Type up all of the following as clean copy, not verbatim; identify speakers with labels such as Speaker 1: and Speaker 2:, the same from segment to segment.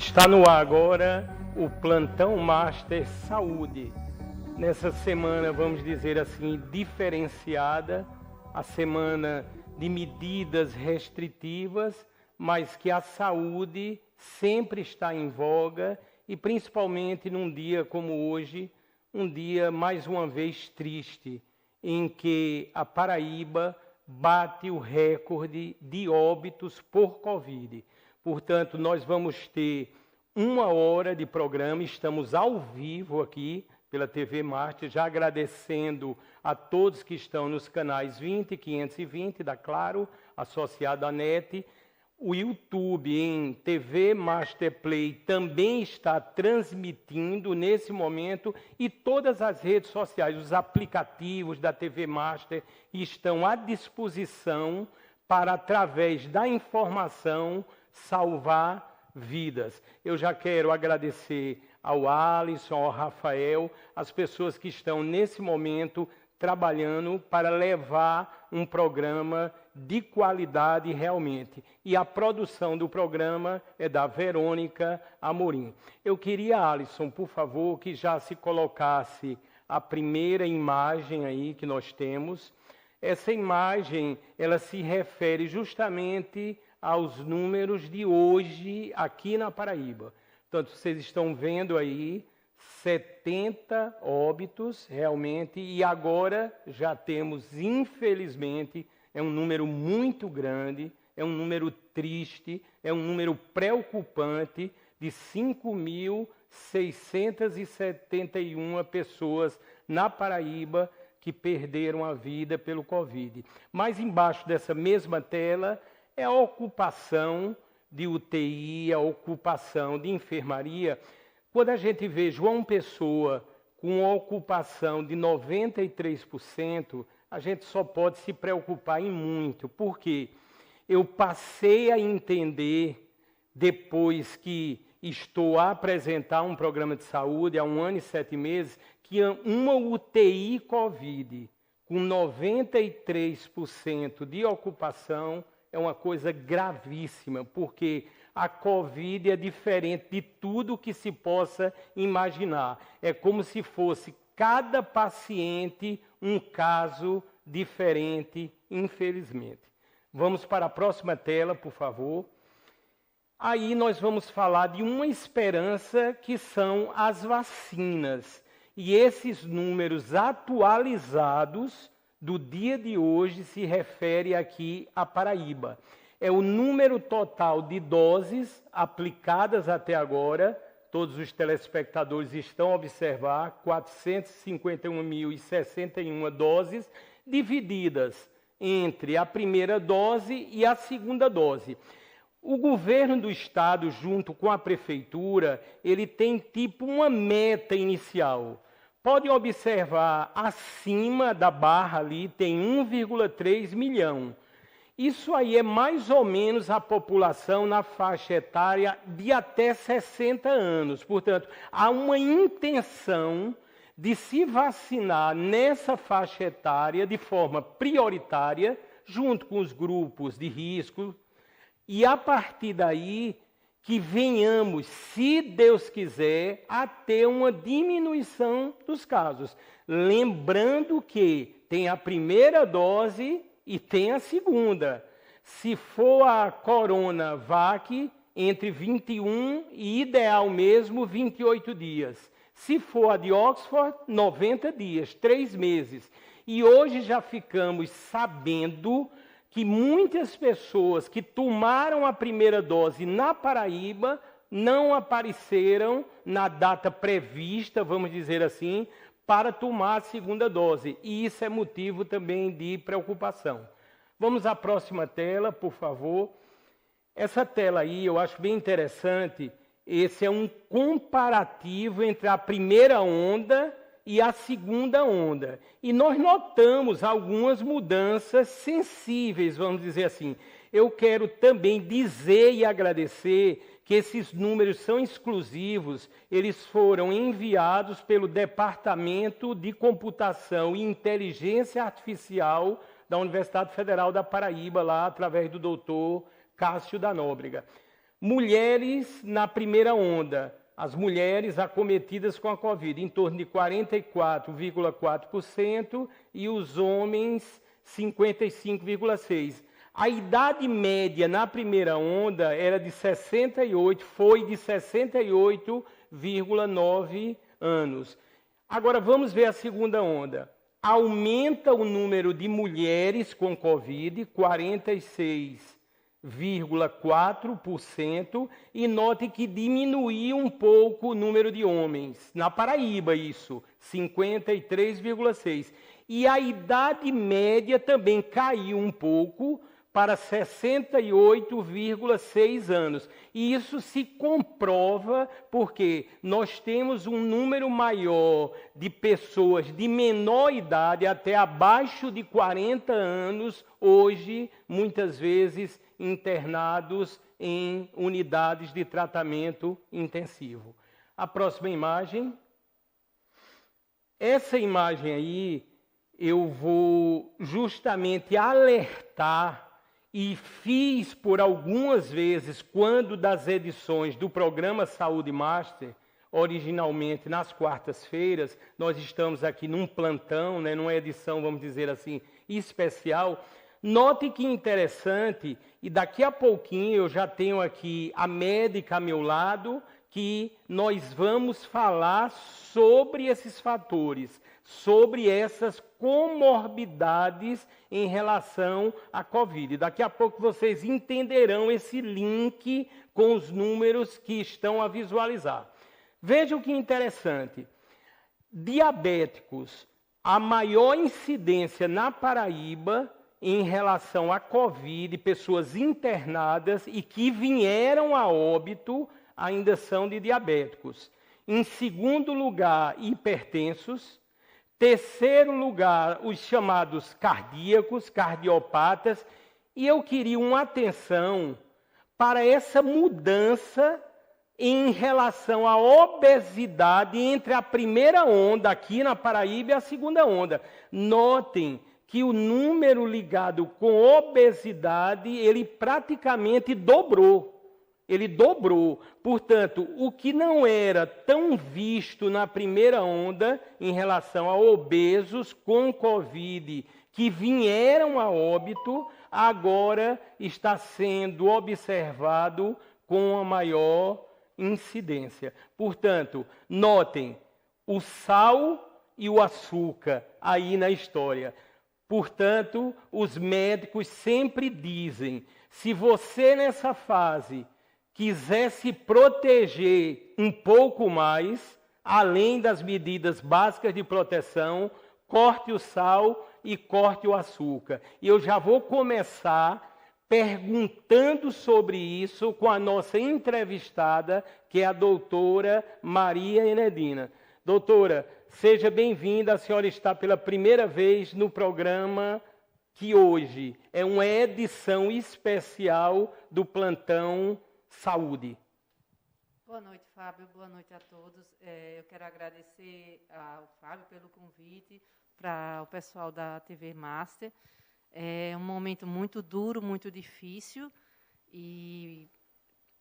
Speaker 1: Está no ar agora o Plantão Master Saúde. Nessa semana, vamos dizer assim, diferenciada, a semana de medidas restritivas, mas que a saúde sempre está em voga e principalmente num dia como hoje, um dia mais uma vez triste, em que a Paraíba bate o recorde de óbitos por Covid. Portanto, nós vamos ter 1 hora de programa, estamos ao vivo aqui pela TV Master, já agradecendo a todos que estão nos canais 20 e 520 da Claro, associado à NET. O YouTube em TV Master Play também está transmitindo nesse momento e todas as redes sociais, os aplicativos da TV Master estão à disposição para, através da informação, salvar vidas. Eu já quero agradecer ao Alisson, ao Rafael, as pessoas que estão nesse momento trabalhando para levar um programa de qualidade realmente. E a produção do programa é da Verônica Amorim. Eu queria, Alisson, por favor, que já se colocasse a primeira imagem aí que nós temos. Essa imagem, ela se refere justamente aos números de hoje aqui na Paraíba. Portanto, vocês estão vendo aí 70 óbitos realmente, e agora já temos, infelizmente, é um número muito grande, é um número triste, é um número preocupante de 5.671 pessoas na Paraíba que perderam a vida pelo Covid. Mas embaixo dessa mesma tela é a ocupação de UTI, a ocupação de enfermaria. Quando a gente vê João Pessoa com uma ocupação de 93%, a gente só pode se preocupar em muito. Por quê? Eu passei a entender, depois que estou a apresentar um programa de saúde há 1 ano e 7 meses, que uma UTI Covid com 93% de ocupação é uma coisa gravíssima, porque a Covid é diferente de tudo que se possa imaginar. É como se fosse cada paciente um caso diferente, infelizmente. Vamos para a próxima tela, por favor. Aí nós vamos falar de uma esperança que são as vacinas. E esses números atualizados do dia de hoje se refere aqui à Paraíba. É o número total de doses aplicadas até agora, todos os telespectadores estão a observar, 451.061 doses, divididas entre a primeira dose e a segunda dose. O governo do estado, junto com a prefeitura, ele tem tipo uma meta inicial. Pode observar, acima da barra ali tem 1,3 milhão. Isso aí é mais ou menos a população na faixa etária de até 60 anos. Portanto, há uma intenção de se vacinar nessa faixa etária de forma prioritária, junto com os grupos de risco, e a partir daí que venhamos, se Deus quiser, a ter uma diminuição dos casos. Lembrando que tem a primeira dose e tem a segunda. Se for a Coronavac, entre 21 e, ideal mesmo, 28 dias. Se for a de Oxford, 90 dias, 3 meses. E hoje já ficamos sabendo que muitas pessoas que tomaram a primeira dose na Paraíba não apareceram na data prevista, vamos dizer assim, para tomar a segunda dose. E isso é motivo também de preocupação. Vamos à próxima tela, por favor. Essa tela aí eu acho bem interessante. Esse é um comparativo entre a primeira onda e a segunda onda. E nós notamos algumas mudanças sensíveis, vamos dizer assim. Eu quero também dizer e agradecer que esses números são exclusivos, eles foram enviados pelo Departamento de Computação e Inteligência Artificial da Universidade Federal da Paraíba, lá através do doutor Cássio da Nóbrega. Mulheres na primeira onda, as mulheres acometidas com a Covid, em torno de 44,4% e os homens 55,6%. A idade média na primeira onda era de 68, foi de 68,9 anos. Agora vamos ver a segunda onda. Aumenta o número de mulheres com Covid, 46,4%, e note que diminuiu um pouco o número de homens. Na Paraíba, isso, 53,6%. E a idade média também caiu um pouco para 68,6 anos. E isso se comprova porque nós temos um número maior de pessoas de menor idade, até abaixo de 40 anos, hoje, muitas vezes, internados em unidades de tratamento intensivo. A próxima imagem. Essa imagem aí, eu vou justamente alertar, e fiz por algumas vezes, quando das edições do programa Saúde Master, originalmente nas quartas-feiras, nós estamos aqui num plantão, né, numa edição, vamos dizer assim, especial. Note que interessante, e daqui a pouquinho eu já tenho aqui a médica ao meu lado, que nós vamos falar sobre esses fatores, sobre essas comorbidades em relação à Covid. Daqui a pouco vocês entenderão esse link com os números que estão a visualizar. Vejam que interessante. Diabéticos, a maior incidência na Paraíba em relação à Covid, pessoas internadas e que vieram a óbito, ainda são de diabéticos. Em segundo lugar, hipertensos. Terceiro lugar, os chamados cardíacos, cardiopatas. E eu queria uma atenção para essa mudança em relação à obesidade entre a primeira onda aqui na Paraíba e a segunda onda. Notem que o número ligado com obesidade, ele praticamente dobrou. Ele dobrou. Portanto, o que não era tão visto na primeira onda em relação a obesos com Covid que vieram a óbito, agora está sendo observado com a maior incidência. Portanto, notem o sal e o açúcar aí na história. Portanto, os médicos sempre dizem, se você nessa fase quiser se proteger um pouco mais, além das medidas básicas de proteção, corte o sal e corte o açúcar. E eu já vou começar perguntando sobre isso com a nossa entrevistada, que é a doutora Maria Enedina. Doutora, seja bem-vinda, a senhora está pela primeira vez no programa que hoje é uma edição especial do Plantão Saúde.
Speaker 2: Boa noite, Fábio. Boa noite a todos. Eu quero agradecer ao Fábio pelo convite, para o pessoal da TV Master. É um momento muito duro, muito difícil, e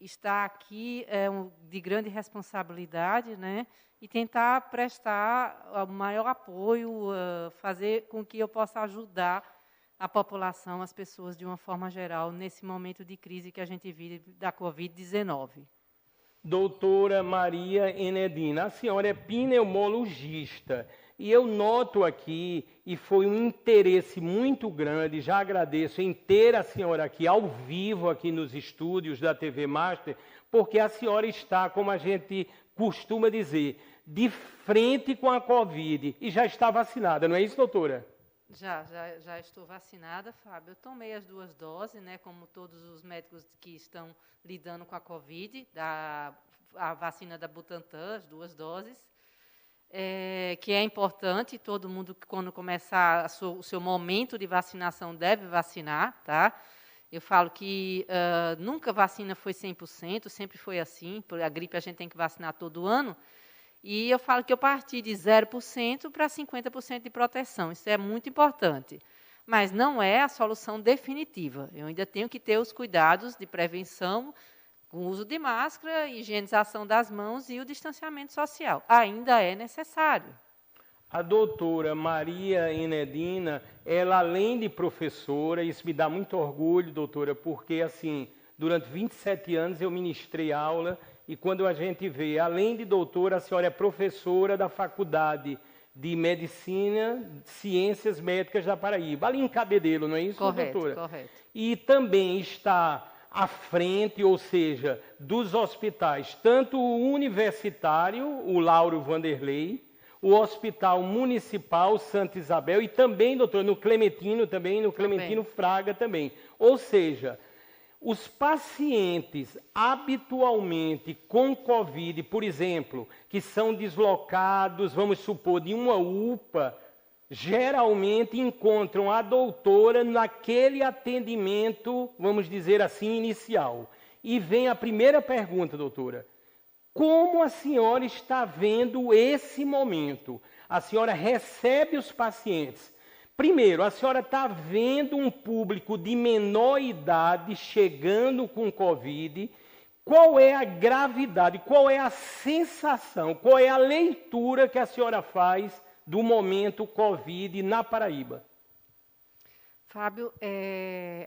Speaker 2: estar aqui é de grande responsabilidade, né? E tentar prestar o maior apoio, fazer com que eu possa ajudar a população, as pessoas de uma forma geral, nesse momento de crise que a gente vive da Covid-19.
Speaker 1: Doutora Maria Enedina, a senhora é pneumologista. E eu noto aqui, e foi um interesse muito grande, já agradeço em ter a senhora aqui ao vivo, aqui nos estúdios da TV Master, porque a senhora está, como a gente costuma dizer, de frente com a Covid e já está vacinada, não é isso, doutora?
Speaker 2: Já estou vacinada, Fábio. Eu tomei as 2 doses, né, como todos os médicos que estão lidando com a Covid, a vacina da Butantan, as 2 doses. Que é importante, todo mundo, quando começar o seu momento de vacinação, deve vacinar, tá? Eu falo que nunca vacina foi 100%, sempre foi assim, por a gripe a gente tem que vacinar todo ano, e eu falo que eu parti de 0% para 50% de proteção, isso é muito importante, mas não é a solução definitiva, eu ainda tenho que ter os cuidados de prevenção, Com o uso de máscara, higienização das mãos e o distanciamento social. Ainda é necessário.
Speaker 1: A doutora Maria Enedina, ela além de professora, isso me dá muito orgulho, doutora, porque assim, durante 27 anos eu ministrei aula e quando a gente vê, além de doutora, a senhora é professora da Faculdade de Medicina, Ciências Médicas da Paraíba, ali em Cabedelo, não é isso,
Speaker 2: Correto,
Speaker 1: doutora?
Speaker 2: correto.
Speaker 1: E também está à frente, ou seja, dos hospitais, tanto o universitário, o Lauro Vanderlei, o Hospital Municipal Santa Isabel e também, doutor, no Clementino também, no Clementino Fraga também. Ou seja, os pacientes habitualmente com Covid, por exemplo, que são deslocados, vamos supor, de uma UPA, geralmente encontram a doutora naquele atendimento, vamos dizer assim, inicial. E vem a primeira pergunta, doutora. Como a senhora está vendo esse momento? A senhora recebe os pacientes. Primeiro, a senhora está vendo um público de menor idade chegando com Covid. Qual é a gravidade, qual é a sensação, qual é a leitura que a senhora faz do momento Covid na Paraíba?
Speaker 2: Fábio,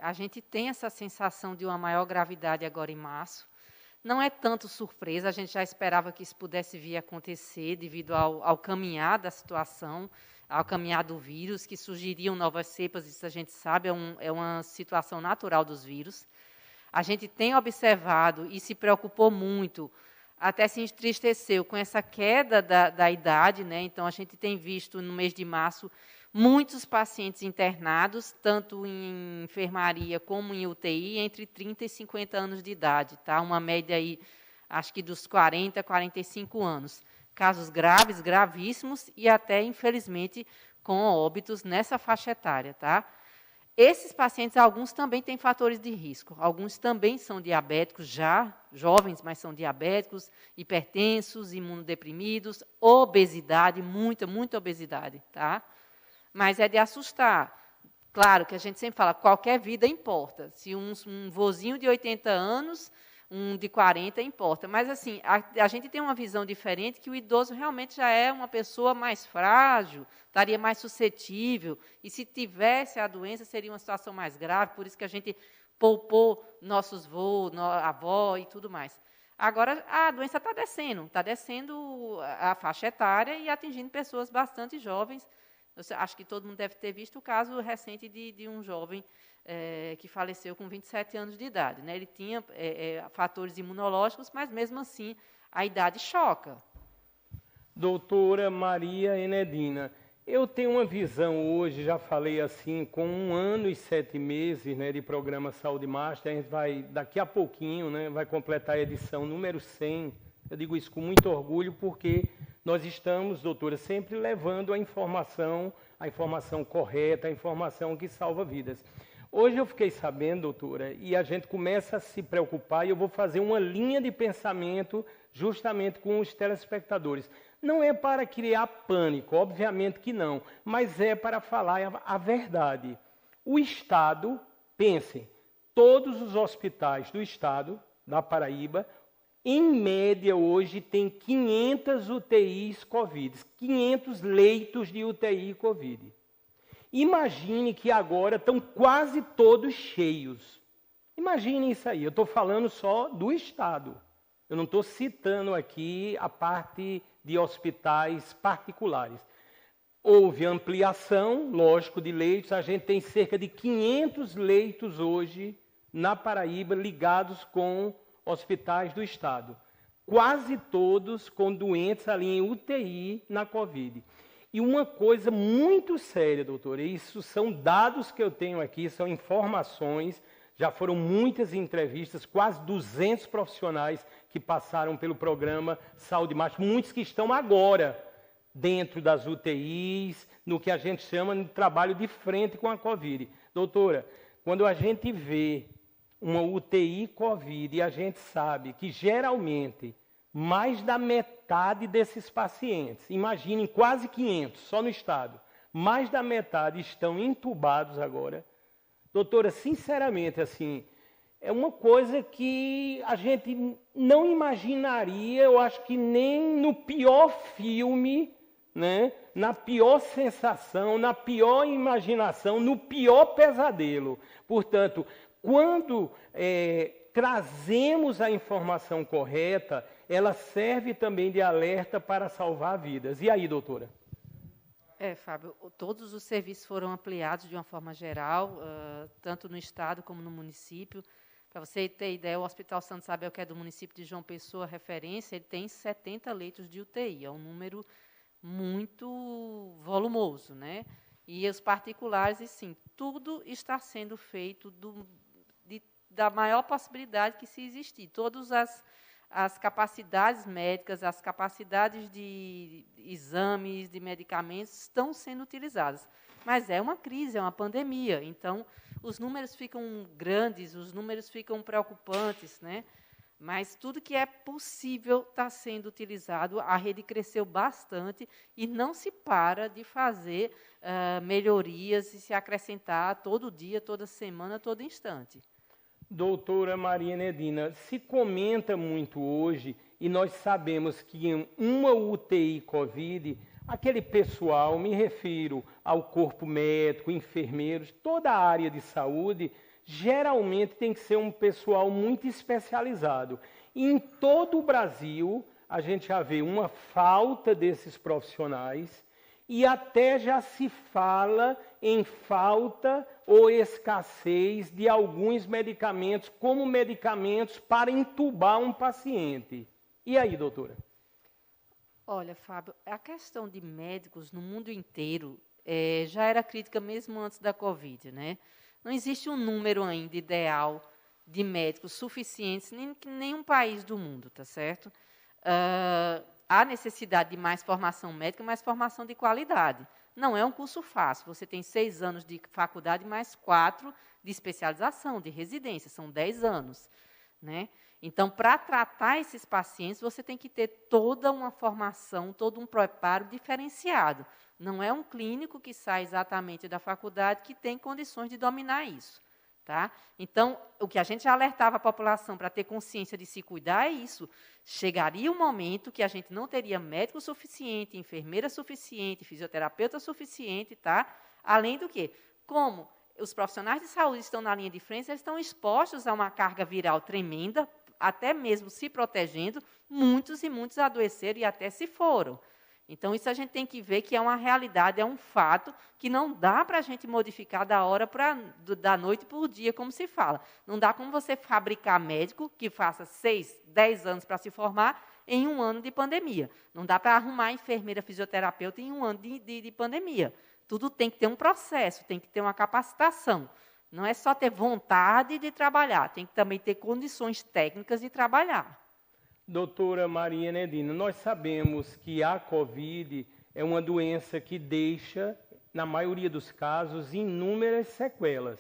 Speaker 2: a gente tem essa sensação de uma maior gravidade agora em março. Não é tanto surpresa, a gente já esperava que isso pudesse vir a acontecer devido ao caminhar da situação, ao caminhar do vírus, que surgiriam novas cepas, isso a gente sabe, é uma situação natural dos vírus. A gente tem observado e se preocupou muito, até se entristeceu com essa queda da idade, né? Então, a gente tem visto no mês de março muitos pacientes internados, tanto em enfermaria como em UTI, entre 30 e 50 anos de idade, tá? Uma média aí, acho que dos 40 a 45 anos. Casos graves, gravíssimos e até, infelizmente, com óbitos nessa faixa etária, tá? Esses pacientes, alguns também têm fatores de risco. Alguns também são diabéticos, já jovens, mas são diabéticos, hipertensos, imunodeprimidos, obesidade, muita obesidade, tá? Mas é de assustar. Claro que a gente sempre fala, qualquer vida importa. Se um vozinho de 80 anos, um de 40 importa. Mas, assim, a gente tem uma visão diferente que o idoso realmente já é uma pessoa mais frágil, estaria mais suscetível, e se tivesse a doença, seria uma situação mais grave, por isso que a gente poupou nossos avós, avó e tudo mais. Agora, a doença está descendo a faixa etária e atingindo pessoas bastante jovens. Eu acho que todo mundo deve ter visto o caso recente de um jovem que faleceu com 27 anos de idade, né? Ele tinha fatores imunológicos, mas, mesmo assim, a idade choca.
Speaker 1: Doutora Maria Enedina, eu tenho uma visão hoje, já falei assim, com 1 ano e 7 meses, né, de programa Saúde Master, a gente vai, daqui a pouquinho, né, vai completar a edição número 100. Eu digo isso com muito orgulho, porque nós estamos, doutora, sempre levando a informação correta, a informação que salva vidas. Hoje eu fiquei sabendo, doutora, e a gente começa a se preocupar, e eu vou fazer uma linha de pensamento justamente com os telespectadores. Não é para criar pânico, obviamente que não, mas é para falar a verdade. O Estado, pensem, todos os hospitais do Estado, da Paraíba, em média, hoje, tem 500 UTIs Covid, 500 leitos de UTI Covid. Imagine que agora estão quase todos cheios. Imagine isso aí, eu estou falando só do Estado. Eu não estou citando aqui a parte de hospitais particulares. Houve ampliação, lógico, de leitos. A gente tem cerca de 500 leitos hoje na Paraíba ligados com hospitais do Estado. Quase todos com doentes ali em UTI na Covid. E uma coisa muito séria, doutora, isso são dados que eu tenho aqui, são informações, já foram muitas entrevistas, quase 200 profissionais que passaram pelo programa Saúde Master, muitos que estão agora dentro das UTIs, no que a gente chama de trabalho de frente com a Covid. Doutora, quando a gente vê uma UTI Covid e a gente sabe que geralmente mais da metade desses pacientes, imaginem quase 500 só no estado, mais da metade estão entubados agora. Doutora, sinceramente, assim, é uma coisa que a gente não imaginaria, eu acho que nem no pior filme, né? Na pior sensação, na pior imaginação, no pior pesadelo. Portanto, quando trazemos a informação correta, ela serve também de alerta para salvar vidas. E aí, doutora?
Speaker 2: Fábio, todos os serviços foram ampliados de uma forma geral, tanto no Estado como no município. Para você ter ideia, o Hospital Santa Isabel, que é do município de João Pessoa, referência, ele tem 70 leitos de UTI, é um número muito volumoso, né? E os particulares, e sim, tudo está sendo feito da maior possibilidade que se existir. Todas as capacidades médicas, as capacidades de exames, de medicamentos, estão sendo utilizadas. Mas é uma crise, é uma pandemia, então os números ficam grandes, os números ficam preocupantes, né? Mas tudo que é possível está sendo utilizado, a rede cresceu bastante e não se para de fazer melhorias e se acrescentar todo dia, toda semana, todo instante.
Speaker 1: Doutora Maria Enedina, se comenta muito hoje, e nós sabemos que em uma UTI Covid, aquele pessoal, me refiro ao corpo médico, enfermeiros, toda a área de saúde, geralmente tem que ser um pessoal muito especializado. E em todo o Brasil, a gente já vê uma falta desses profissionais e até já se fala em falta ou escassez de alguns medicamentos, como medicamentos para entubar um paciente. E aí, doutora?
Speaker 2: Olha, Fábio, a questão de médicos no mundo inteiro já era crítica mesmo antes da Covid, né? Não existe um número ainda ideal de médicos suficientes em nenhum país do mundo, tá certo? Há necessidade de mais formação médica, mais formação de qualidade. Não é um curso fácil. Você tem 6 anos de faculdade mais 4 de especialização, de residência. São 10 anos, né? Então, para tratar esses pacientes, você tem que ter toda uma formação, todo um preparo diferenciado. Não é um clínico que sai exatamente da faculdade que tem condições de dominar isso. Tá? Então, o que a gente já alertava a população para ter consciência de se cuidar é isso. Chegaria um momento que a gente não teria médico suficiente, enfermeira suficiente, fisioterapeuta suficiente, tá? Além do que, como os profissionais de saúde estão na linha de frente, eles estão expostos a uma carga viral tremenda, até mesmo se protegendo, muitos e muitos adoeceram e até se foram. Então, isso a gente tem que ver que é uma realidade, é um fato que não dá para a gente modificar da noite para o dia, como se fala. Não dá como você fabricar médico que faça 6, 10 anos para se formar em um ano de pandemia. Não dá para arrumar enfermeira fisioterapeuta em um ano de pandemia. Tudo tem que ter um processo, tem que ter uma capacitação. Não é só ter vontade de trabalhar, tem que também ter condições técnicas de trabalhar.
Speaker 1: Doutora Maria Enedina, nós sabemos que a Covid é uma doença que deixa, na maioria dos casos, inúmeras sequelas.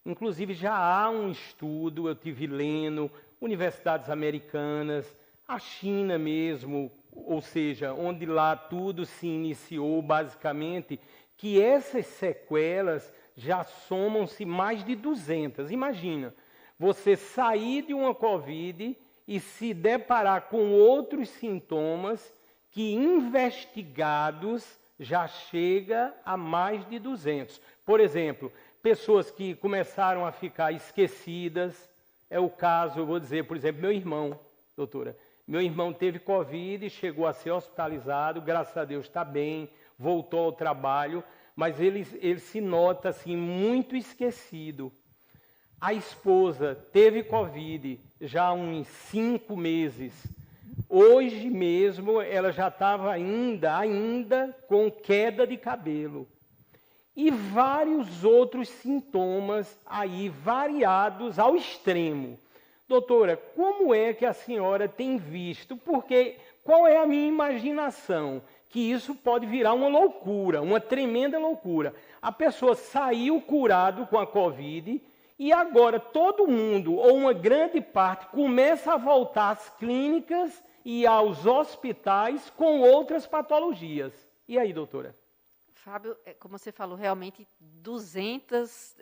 Speaker 1: Inclusive, já há um estudo, eu tive lendo, universidades americanas, a China mesmo, ou seja, onde lá tudo se iniciou, basicamente, que essas sequelas já somam-se mais de 200. Imagina, você sair de uma Covid e se deparar com outros sintomas que, investigados, já chega a mais de 200. Por exemplo, pessoas que começaram a ficar esquecidas. É o caso, eu vou dizer, por exemplo, meu irmão, doutora. Meu irmão teve Covid, chegou a ser hospitalizado, graças a Deus está bem, voltou ao trabalho, mas ele se nota assim, muito esquecido. A esposa teve Covid já há uns 5 meses. Hoje mesmo ela já estava ainda com queda de cabelo. E vários outros sintomas aí variados ao extremo. Doutora, como é que a senhora tem visto? Porque qual é a minha imaginação? Que isso pode virar uma loucura, uma tremenda loucura. A pessoa saiu curado com a Covid e agora todo mundo, ou uma grande parte, começa a voltar às clínicas e aos hospitais com outras patologias. E aí, doutora?
Speaker 2: Fábio, como você falou, realmente 200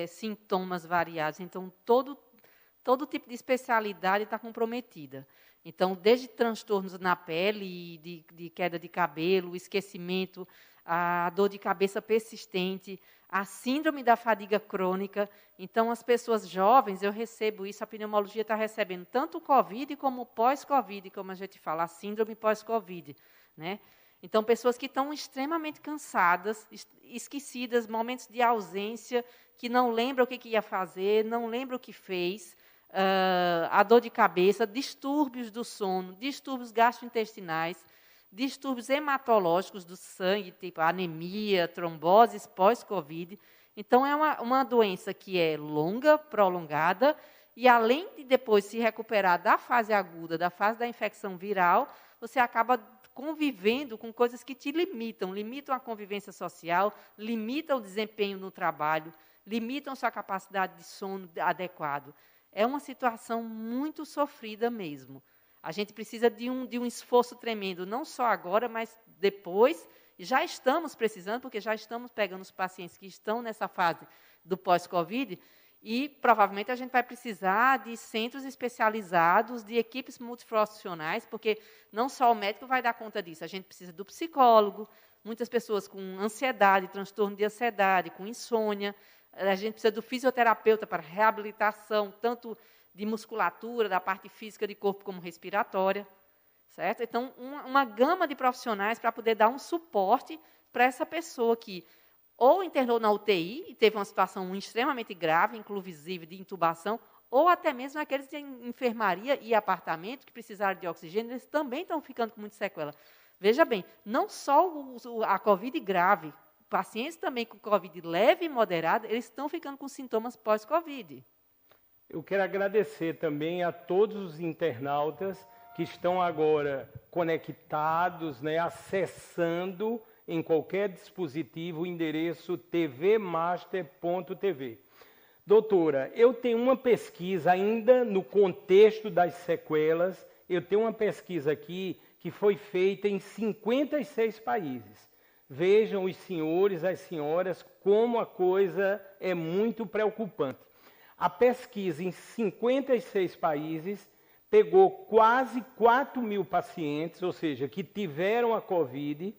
Speaker 2: sintomas variados. Então, todo tipo de especialidade está comprometida. Então, desde transtornos na pele, de queda de cabelo, esquecimento, a dor de cabeça persistente, a síndrome da fadiga crônica. Então, as pessoas jovens, eu recebo isso, a pneumologia está recebendo tanto o COVID como o pós-COVID, como a gente fala, a síndrome pós-COVID, né? Então, pessoas que estão extremamente cansadas, esquecidas, momentos de ausência, que não lembram o que ia fazer, não lembram o que fez, a dor de cabeça, distúrbios do sono, distúrbios gastrointestinais, distúrbios hematológicos do sangue, tipo anemia, tromboses pós-COVID. Então, é uma doença que é longa, prolongada, e além de depois se recuperar da fase aguda, da fase da infecção viral, você acaba convivendo com coisas que te limitam a convivência social, limitam o desempenho no trabalho, limitam sua capacidade de sono adequado. É uma situação muito sofrida mesmo. A gente precisa de um esforço tremendo, não só agora, mas depois. Já estamos precisando, porque já estamos pegando os pacientes que estão nessa fase do pós-Covid, e provavelmente a gente vai precisar de centros especializados, de equipes multiprofissionais, porque não só o médico vai dar conta disso, a gente precisa do psicólogo, muitas pessoas com ansiedade, transtorno de ansiedade, com insônia, a gente precisa do fisioterapeuta para reabilitação, tanto de musculatura, da parte física de corpo como respiratória, certo? Então, uma gama de profissionais para poder dar um suporte para essa pessoa que ou internou na UTI e teve uma situação extremamente grave, inclusive de intubação, ou até mesmo aqueles de enfermaria e apartamento que precisaram de oxigênio, eles também estão ficando com muita sequela. Veja bem, não só a COVID grave, pacientes também com COVID leve e moderada, eles estão ficando com sintomas pós-COVID.
Speaker 1: Eu quero agradecer também a todos os internautas que estão agora conectados, né, acessando em qualquer dispositivo o endereço tvmaster.tv. Doutora, eu tenho uma pesquisa ainda no contexto das sequelas, eu tenho uma pesquisa aqui que foi feita em 56 países. Vejam os senhores, as senhoras, como a coisa é muito preocupante. A pesquisa em 56 países pegou quase 4.000 pacientes, ou seja, que tiveram a COVID,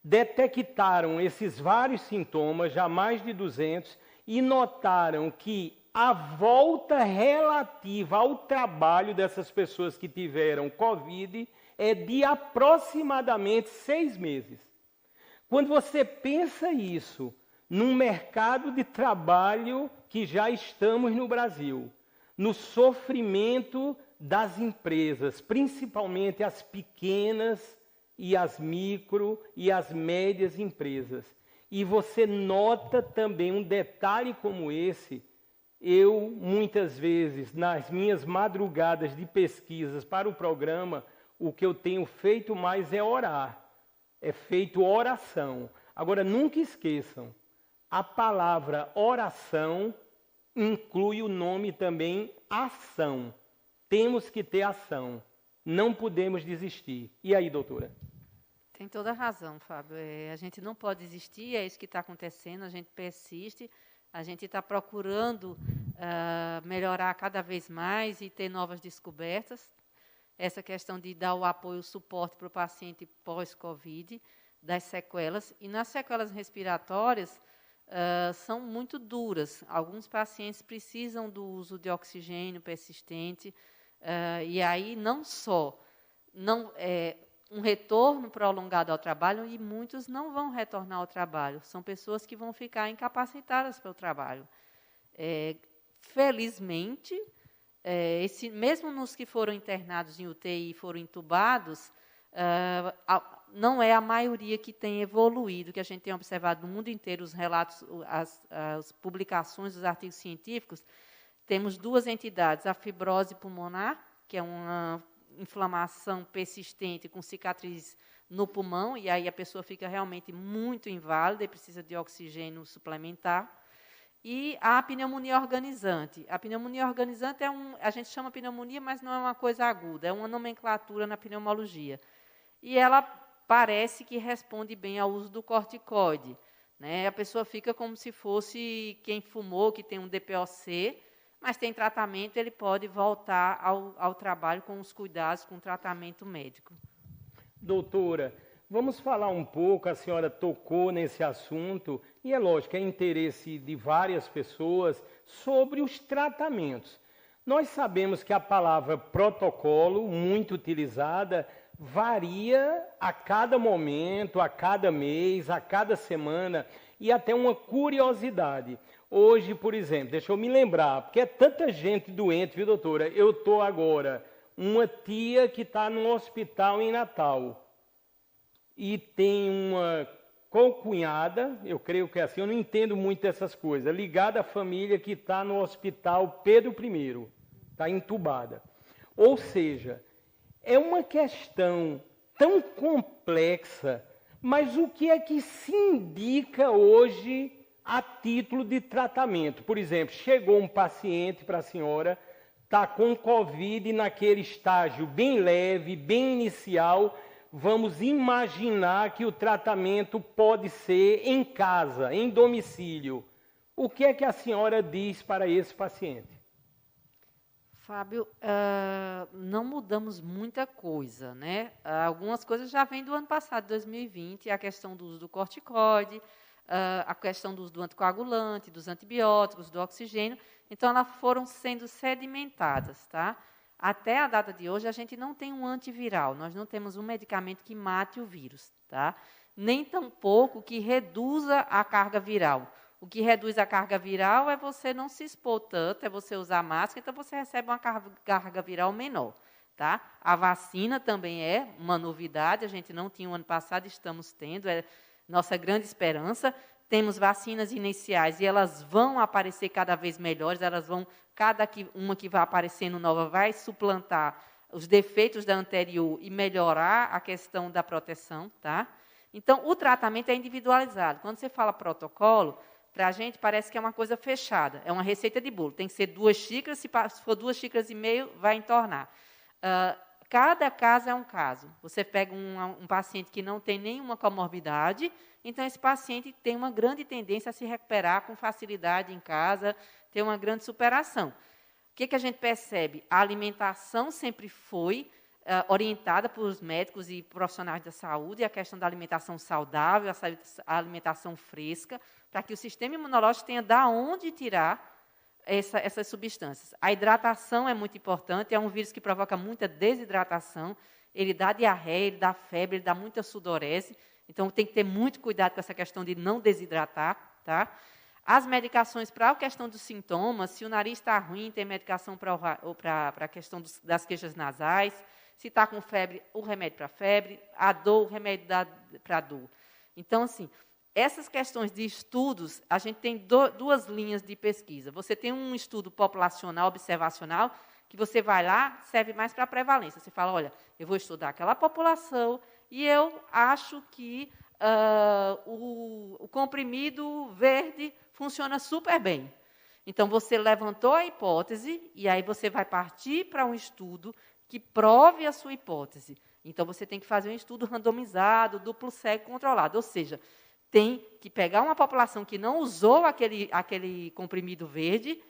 Speaker 1: detectaram esses vários sintomas, já mais de 200, e notaram que a volta relativa ao trabalho dessas pessoas que tiveram COVID é de aproximadamente 6 meses. Quando você pensa isso num mercado de trabalho que já estamos no Brasil, no sofrimento das empresas, principalmente as pequenas e as micro e as médias empresas. E você nota também um detalhe como esse. Eu, muitas vezes, nas minhas madrugadas de pesquisas para o programa, o que eu tenho feito mais é orar. É feito oração. Agora, nunca esqueçam, a palavra oração inclui o nome também ação. Temos que ter ação. Não podemos desistir. E aí, doutora?
Speaker 2: Tem toda a razão, Fábio. A gente não pode desistir, é isso que está acontecendo, a gente persiste, a gente está procurando melhorar cada vez mais e ter novas descobertas. Essa questão de dar o apoio, o suporte para o paciente pós-Covid, das sequelas. E nas sequelas respiratórias, são muito duras. Alguns pacientes precisam do uso de oxigênio persistente, e aí não só um retorno prolongado ao trabalho, e muitos não vão retornar ao trabalho. São pessoas que vão ficar incapacitadas para o trabalho. Felizmente, mesmo nos que foram internados em UTI e foram intubados, não é a maioria que tem evoluído, que a gente tem observado no mundo inteiro, os relatos, as publicações dos artigos científicos. Temos 2 entidades, a fibrose pulmonar, que é uma inflamação persistente com cicatriz no pulmão, e aí a pessoa fica realmente muito inválida e precisa de oxigênio suplementar. E a pneumonia organizante. A pneumonia organizante a gente chama pneumonia, mas não é uma coisa aguda, é uma nomenclatura na pneumologia. E ela parece que responde bem ao uso do corticoide, né? A pessoa fica como se fosse quem fumou, que tem um DPOC, mas tem tratamento, ele pode voltar ao trabalho com os cuidados, com o tratamento médico.
Speaker 1: Doutora, vamos falar um pouco, a senhora tocou nesse assunto, e é lógico, é interesse de várias pessoas sobre os tratamentos. Nós sabemos que a palavra protocolo, muito utilizada, varia a cada momento, a cada mês, a cada semana, e até uma curiosidade. Hoje, por exemplo, deixa eu me lembrar, porque é tanta gente doente, viu, doutora? Eu estou agora, uma tia que está no hospital em Natal, e tem uma concunhada, eu creio que é assim, eu não entendo muito dessas coisas, ligada à família que está no hospital Pedro I, está entubada. Ou seja, é uma questão tão complexa, mas o que é que se indica hoje a título de tratamento? Por exemplo, chegou um paciente para a senhora, está com Covid naquele estágio bem leve, bem inicial. Vamos imaginar que o tratamento pode ser em casa, em domicílio. O que é que a senhora diz para esse paciente?
Speaker 2: Fábio, não mudamos muita coisa, né? Algumas coisas já vêm do ano passado, 2020, a questão do uso do corticoide, a questão do uso do anticoagulante, dos antibióticos, do oxigênio. Então, elas foram sendo sedimentadas, tá? Até a data de hoje, a gente não tem um antiviral, nós não temos um medicamento que mate o vírus, tá? Nem tampouco que reduza a carga viral. O que reduz a carga viral é você não se expor tanto, é você usar máscara, então você recebe uma carga viral menor, tá? A vacina também é uma novidade, a gente não tinha o ano passado, estamos tendo, é nossa grande esperança. Temos vacinas iniciais e elas vão aparecer cada vez melhores, elas vão, uma que vai aparecendo nova vai suplantar os defeitos da anterior e melhorar a questão da proteção, tá? Então, o tratamento é individualizado. Quando você fala protocolo, para a gente parece que é uma coisa fechada, é uma receita de bolo. Tem que ser 2 xícaras, se for 2,5 xícaras, vai entornar. Cada caso é um caso. Você pega um paciente que não tem nenhuma comorbidade, então esse paciente tem uma grande tendência a se recuperar com facilidade em casa, ter uma grande superação. O que a gente percebe? A alimentação sempre foi orientada pelos médicos e profissionais da saúde, a questão da alimentação saudável, a alimentação fresca, para que o sistema imunológico tenha de onde tirar essas substâncias. A hidratação é muito importante, é um vírus que provoca muita desidratação, ele dá diarreia, ele dá febre, ele dá muita sudorese, então tem que ter muito cuidado com essa questão de não desidratar, tá? As medicações para a questão dos sintomas, se o nariz está ruim, tem medicação para a questão das queixas nasais, se está com febre, o remédio para febre, a dor, o remédio para a dor. Então, assim, essas questões de estudos, a gente tem 2 linhas de pesquisa. Você tem um estudo populacional, observacional, que você vai lá, serve mais para a prevalência. Você fala, olha, eu vou estudar aquela população e eu acho que o comprimido verde funciona super bem. Então, você levantou a hipótese e aí você vai partir para um estudo que prove a sua hipótese. Então, você tem que fazer um estudo randomizado, duplo cego controlado. Ou seja, tem que pegar uma população que não usou aquele comprimido verde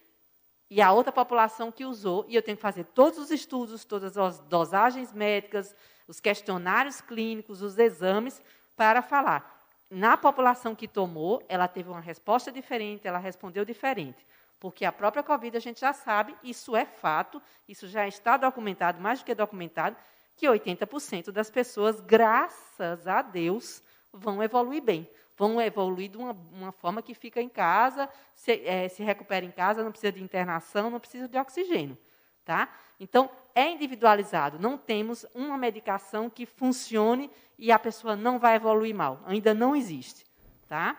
Speaker 2: e a outra população que usou, e eu tenho que fazer todos os estudos, todas as dosagens médicas, os questionários clínicos, os exames, para falar. Na população que tomou, ela teve uma resposta diferente, ela respondeu diferente. Porque a própria Covid, a gente já sabe, isso é fato, isso já está documentado, mais do que documentado, que 80% das pessoas, graças a Deus, vão evoluir bem. Vão evoluir de uma forma que fica em casa, se recupera em casa, não precisa de internação, não precisa de oxigênio. Tá? Então, é individualizado. Não temos uma medicação que funcione e a pessoa não vai evoluir mal. Ainda não existe. Tá?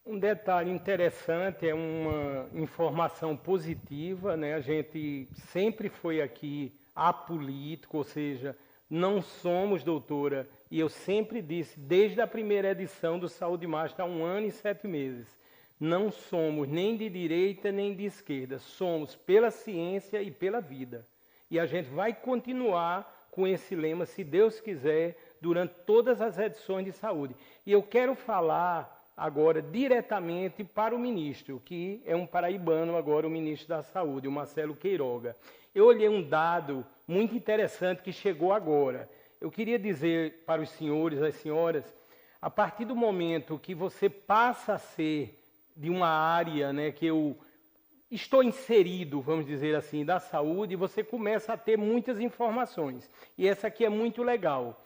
Speaker 1: Um detalhe interessante, é uma informação positiva, né? A gente sempre foi aqui apolítico, ou seja, não somos, doutora, e eu sempre disse, desde a primeira edição do Saúde Master, há 1 ano e 7 meses, não somos nem de direita nem de esquerda, somos pela ciência e pela vida. E a gente vai continuar com esse lema, se Deus quiser, durante todas as edições de saúde. E eu quero falar agora diretamente para o ministro, que é um paraibano agora, o ministro da Saúde, o Marcelo Queiroga. Eu olhei um dado muito interessante que chegou agora. Eu queria dizer para os senhores, as senhoras, a partir do momento que você passa a ser de uma área, né, que eu estou inserido, vamos dizer assim, da saúde, você começa a ter muitas informações. E essa aqui é muito legal.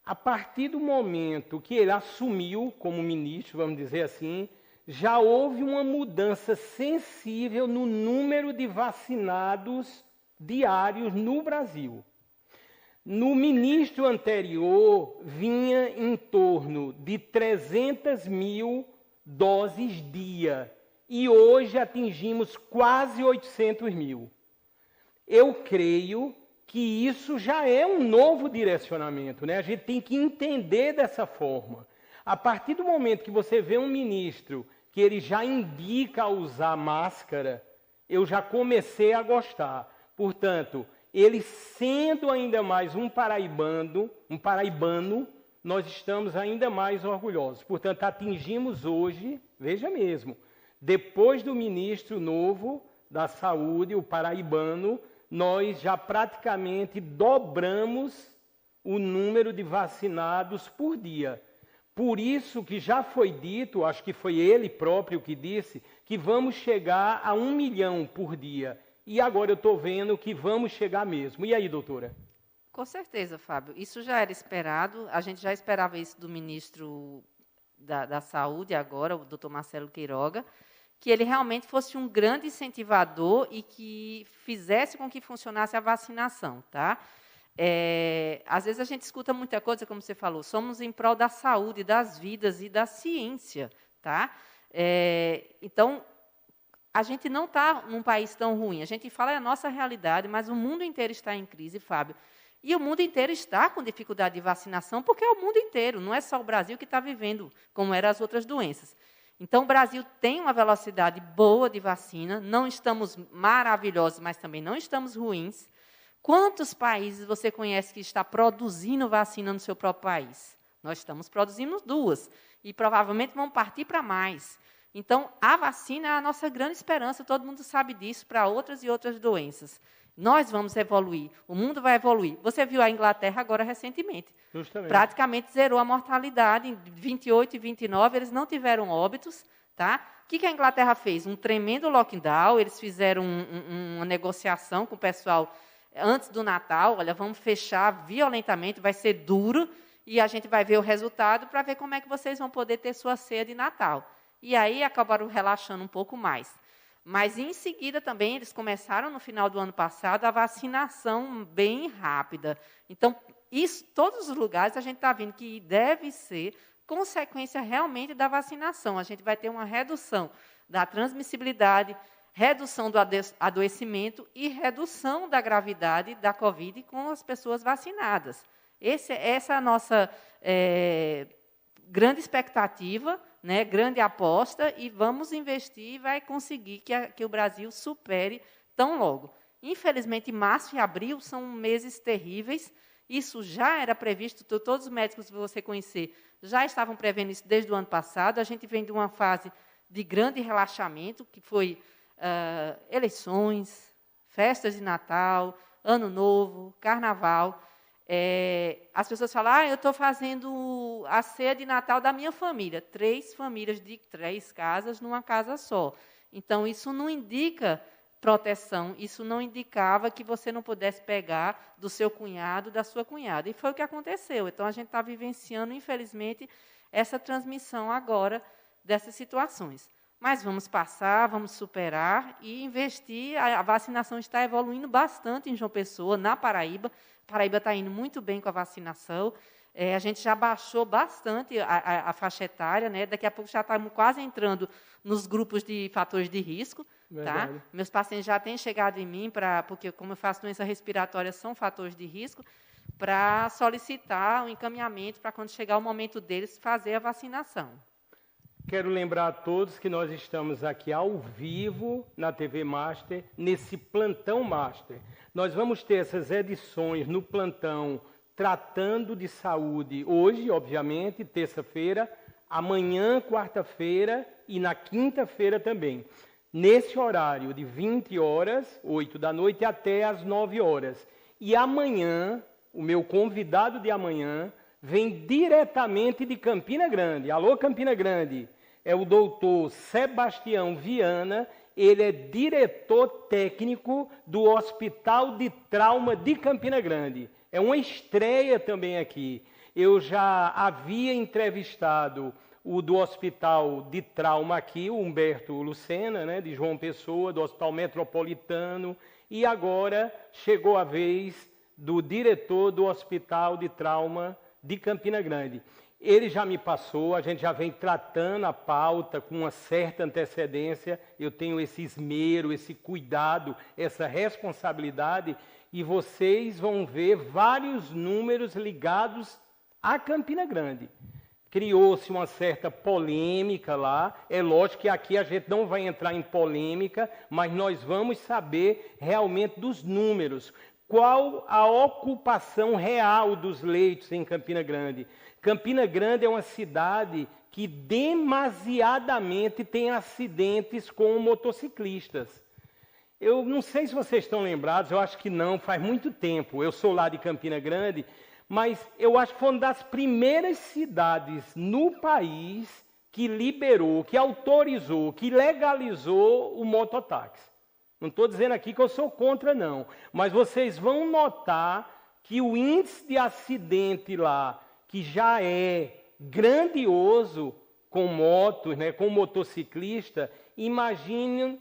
Speaker 1: A partir do momento que ele assumiu como ministro, vamos dizer assim, já houve uma mudança sensível no número de vacinados diários no Brasil. No ministro anterior, vinha em torno de 300 mil doses dia. E hoje atingimos quase 800 mil. Eu creio que isso já é um novo direcionamento, né? A gente tem que entender dessa forma. A partir do momento que você vê um ministro que ele já indica a usar máscara, eu já comecei a gostar. Portanto, ele sendo ainda mais um paraibano, nós estamos ainda mais orgulhosos. Portanto, atingimos hoje, veja mesmo, depois do ministro novo da Saúde, o paraibano, nós já praticamente dobramos o número de vacinados por dia. Por isso que já foi dito, acho que foi ele próprio que disse, que vamos chegar a 1 milhão por dia. E agora eu estou vendo que vamos chegar mesmo. E aí, doutora?
Speaker 2: Com certeza, Fábio. Isso já era esperado. A gente já esperava isso do ministro da Saúde agora, o doutor Marcelo Queiroga, que ele realmente fosse um grande incentivador e que fizesse com que funcionasse a vacinação, tá? Às vezes a gente escuta muita coisa, como você falou, somos em prol da saúde, das vidas e da ciência, tá? Então, a gente não está num país tão ruim. A gente fala a nossa realidade, mas o mundo inteiro está em crise, Fábio. E o mundo inteiro está com dificuldade de vacinação, porque é o mundo inteiro, não é só o Brasil que está vivendo como eram as outras doenças. Então, o Brasil tem uma velocidade boa de vacina, não estamos maravilhosos, mas também não estamos ruins. Quantos países você conhece que está produzindo vacina no seu próprio país? Nós estamos produzindo 2, e provavelmente vamos partir para mais. Então, a vacina é a nossa grande esperança, todo mundo sabe disso, para outras e outras doenças. Nós vamos evoluir, o mundo vai evoluir. Você viu a Inglaterra agora recentemente.
Speaker 1: Justamente.
Speaker 2: Praticamente zerou a mortalidade. Em 28 e 29, eles não tiveram óbitos. Tá? O que a Inglaterra fez? Um tremendo lockdown, eles fizeram uma negociação com o pessoal antes do Natal. Olha, vamos fechar violentamente, vai ser duro, e a gente vai ver o resultado para ver como é que vocês vão poder ter sua ceia de Natal. E aí acabaram relaxando um pouco mais. Mas, em seguida, também, eles começaram, no final do ano passado, a vacinação bem rápida. Então, isso, todos os lugares, a gente está vendo que deve ser consequência realmente da vacinação. A gente vai ter uma redução da transmissibilidade, redução do adoecimento e redução da gravidade da Covid com as pessoas vacinadas. Essa é a nossa grande expectativa, né, grande aposta, e vamos investir e vai conseguir que o Brasil supere tão logo. Infelizmente, março e abril são meses terríveis. Isso já era previsto, todos os médicos que você conhecer já estavam prevendo isso desde o ano passado. A gente vem de uma fase de grande relaxamento, que foi eleições, festas de Natal, Ano Novo, Carnaval. As pessoas falam, eu estou fazendo a ceia de Natal da minha família. 3 famílias de 3 casas numa casa só. Então, isso não indica proteção, isso não indicava que você não pudesse pegar do seu cunhado, da sua cunhada. E foi o que aconteceu. Então, a gente está vivenciando, infelizmente, essa transmissão agora dessas situações. Mas vamos passar, vamos superar e investir. A vacinação está evoluindo bastante em João Pessoa, na Paraíba. A Paraíba está indo muito bem com a vacinação. A gente já baixou bastante a faixa etária, né? Daqui a pouco já estamos quase entrando nos grupos de fatores de risco. Tá? Meus pacientes já têm chegado em mim, porque, como eu faço doença respiratória, são fatores de risco, para solicitar um encaminhamento para, quando chegar o momento deles, fazer a vacinação.
Speaker 1: Quero lembrar a todos que nós estamos aqui ao vivo na TV Master, nesse Plantão Master. Nós vamos ter essas edições no plantão tratando de saúde hoje, obviamente, terça-feira, amanhã, quarta-feira, e na quinta-feira também. Nesse horário de 20 horas, 8 da noite, até às 9 horas. E amanhã, o meu convidado de amanhã, vem diretamente de Campina Grande. Alô, Campina Grande! É o doutor Sebastião Viana. Ele é diretor técnico do Hospital de Trauma de Campina Grande. É uma estreia também aqui. Eu já havia entrevistado o do Hospital de Trauma aqui, o Humberto Lucena, né, de João Pessoa, do Hospital Metropolitano, e agora chegou a vez do diretor do Hospital de Trauma de Campina Grande. Ele já me passou, a gente já vem tratando a pauta com uma certa antecedência. Eu tenho esse esmero, esse cuidado, essa responsabilidade, e vocês vão ver vários números ligados a Campina Grande. Criou-se uma certa polêmica lá. É lógico que aqui a gente não vai entrar em polêmica, mas nós vamos saber realmente dos números. Qual a ocupação real dos leitos em Campina Grande? Campina Grande é uma cidade que demasiadamente tem acidentes com motociclistas. Eu não sei se vocês estão lembrados, eu acho que não, faz muito tempo. Eu sou lá de Campina Grande, mas eu acho que foi uma das primeiras cidades no país que liberou, que autorizou, que legalizou o mototáxi. Não estou dizendo aqui que eu sou contra, não. Mas vocês vão notar que o índice de acidente lá, que já é grandioso com motos, né, com motociclista, imagine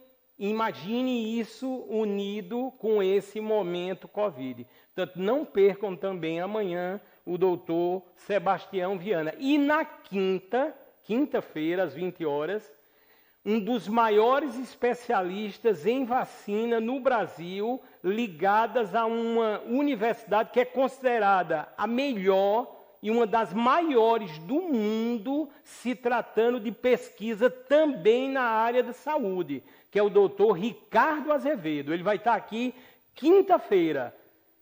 Speaker 1: isso unido com esse momento Covid. Portanto, não percam também amanhã o doutor Sebastião Viana. E na quinta-feira, às 20 horas, um dos maiores especialistas em vacina no Brasil, ligadas a uma universidade que é considerada a melhor e uma das maiores do mundo, se tratando de pesquisa também na área da saúde, que é o doutor Ricardo Azevedo. Ele vai estar aqui quinta-feira.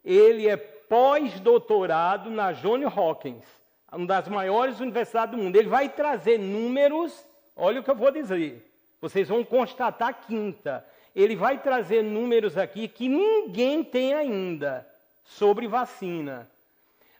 Speaker 1: Ele é pós-doutorado na Johns Hopkins, uma das maiores universidades do mundo. Ele vai trazer números, olha o que eu vou dizer, vocês vão constatar quinta. Ele vai trazer números aqui que ninguém tem ainda sobre vacina.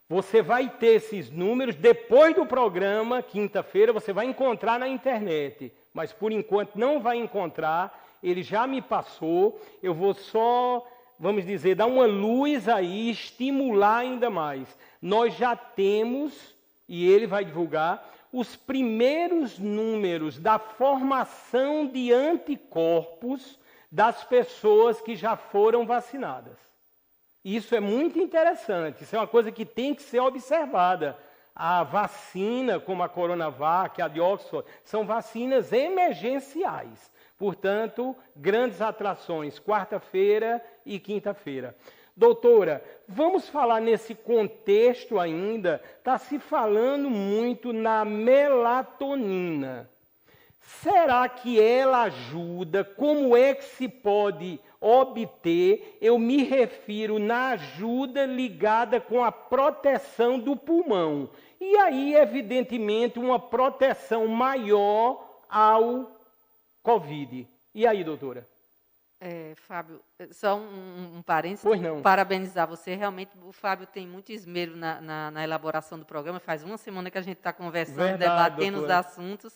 Speaker 1: Você vai ter esses números depois do programa, quinta-feira, você vai encontrar na internet. Mas, por enquanto, não vai encontrar. Ele já me passou. Eu vou só, vamos dizer, dar uma luz aí, estimular ainda mais. Nós já temos, e ele vai divulgar, os primeiros números da formação de anticorpos das pessoas que já foram vacinadas. Isso é muito interessante, isso é uma coisa que tem que ser observada. A vacina, como a Coronavac, a de Oxford, são vacinas emergenciais. Portanto, grandes atrações, quarta-feira e quinta-feira. Doutora, vamos falar nesse contexto ainda, está se falando muito na melatonina. Será que ela ajuda? Como é que se pode obter? Eu me refiro na ajuda ligada com a proteção do pulmão. E aí, evidentemente, uma proteção maior ao Covid. E aí, doutora?
Speaker 2: Fábio, só um parênteses,
Speaker 1: Pois não.
Speaker 2: Parabenizar você. Realmente, o Fábio tem muito esmero na elaboração do programa. Faz uma semana que a gente está conversando,
Speaker 1: Verdade,
Speaker 2: debatendo
Speaker 1: doutora.
Speaker 2: os assuntos.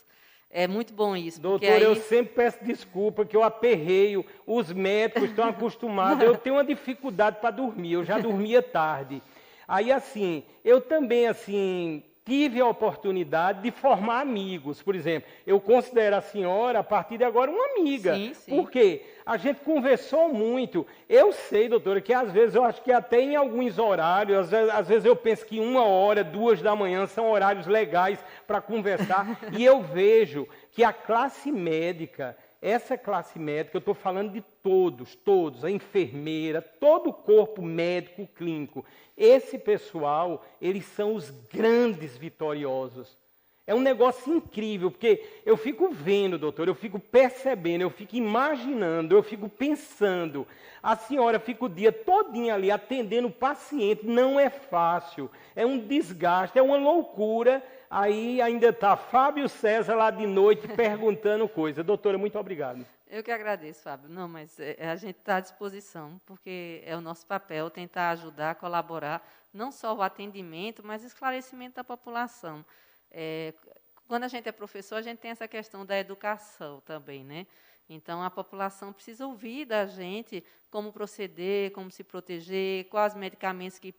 Speaker 2: É muito bom isso.
Speaker 1: Doutora,
Speaker 2: aí...
Speaker 1: eu sempre peço desculpa que eu aperreio. Os médicos estão acostumados. Eu tenho uma dificuldade para dormir. Eu já dormia tarde. Aí, assim, eu também, assim, tive a oportunidade de formar amigos. Por exemplo, eu considero a senhora, a partir de agora, uma amiga.
Speaker 2: Sim, sim.
Speaker 1: Por quê? A gente conversou muito. Eu sei, doutora, que às vezes eu acho que até em alguns horários, às vezes eu penso que 1h, 2 da manhã são horários legais para conversar. E eu vejo que a classe médica, essa classe médica, eu estou falando de todos, a enfermeira, todo o corpo médico clínico. Esse pessoal, eles são os grandes vitoriosos. É um negócio incrível, porque eu fico vendo, doutor, eu fico percebendo, eu fico imaginando, eu fico pensando. A senhora fica o dia todinho ali atendendo o paciente, não é fácil, é um desgaste, é uma loucura. Aí ainda está Fábio César lá de noite perguntando coisa. Doutora, muito obrigado.
Speaker 2: Eu que agradeço, Fábio. Não, mas a gente está à disposição, porque é o nosso papel tentar ajudar, colaborar, não só o atendimento, mas o esclarecimento da população. Quando a gente é professor, a gente tem essa questão da educação também, né? Então, a população precisa ouvir da gente como proceder, como se proteger, quais medicamentos que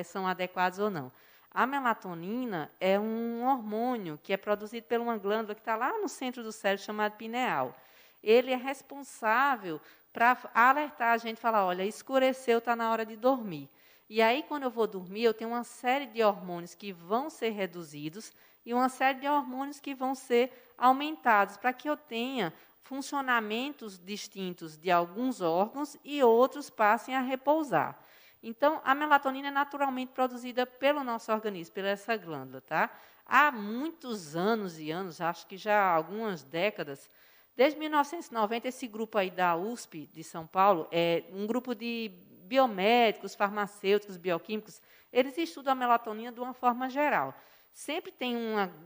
Speaker 2: são adequados ou não. A melatonina é um hormônio que é produzido por uma glândula que está lá no centro do cérebro, chamada pineal. Ele é responsável para alertar a gente, falar, olha, escureceu, está na hora de dormir. E aí, quando eu vou dormir, eu tenho uma série de hormônios que vão ser reduzidos e uma série de hormônios que vão ser aumentados, para que eu tenha funcionamentos distintos de alguns órgãos e outros passem a repousar. Então, a melatonina é naturalmente produzida pelo nosso organismo, pela essa glândula. Tá? Há muitos anos e anos, acho que já há algumas décadas, desde 1990, esse grupo aí da USP de São Paulo, é um grupo de biomédicos, farmacêuticos, bioquímicos, eles estudam a melatonina de uma forma geral. Sempre tem